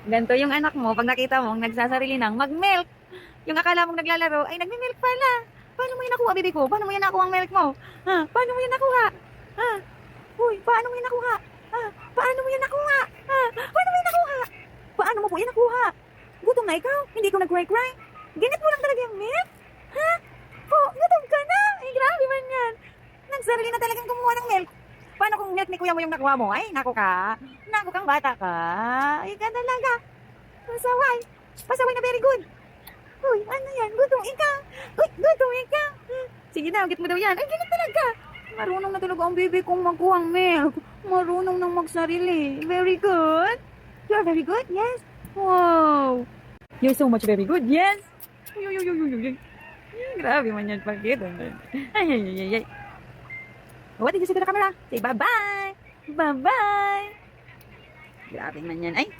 Ganito yung anak mo, pag nakita mong nagsasarili ng mag-milk, yung akala mong naglalaro, ay nagme-milk pala. Paano mo yan nakuha, baby ko? Paano mo yan nakuha ang milk mo? Ha? Paano mo yan nakuha? Ha? Uy, paano mo yan nakuha? Ha? Paano mo yan nakuha? Ha? Paano mo yan nakuha? Paano mo po yan nakuha? Gutom na ikaw? Hindi ko nag-cry-cry? Ganit mo lang talaga yung milk? Ha? Po, gutom ka na? Ay, grabe man yan. Nagsarili na talagang kumuha ng milk. Paano kung milk ni kuya mo yung nakuha mo? Ay, naku ka. Naku kang bata ka. Ay, ka talaga. Pasaway. Pasaway na very good. Uy, ano yan? Gutom ika. Uy, gutom ika. Sige na, git mo daw yan. Ay, ganit talaga. Marunong na talaga ang baby kong magkuhang milk. Marunong nang magsarili. Very good. You're very good, yes. Wow. You're so much very good, yes. Uy, uy, uy, uy, uy, uy. Grabe man yan pagkita. Ay, ay, ay, ay, ay. What did you say to the camera? Say bye-bye. Bye-bye. Grabe man yan. Ay,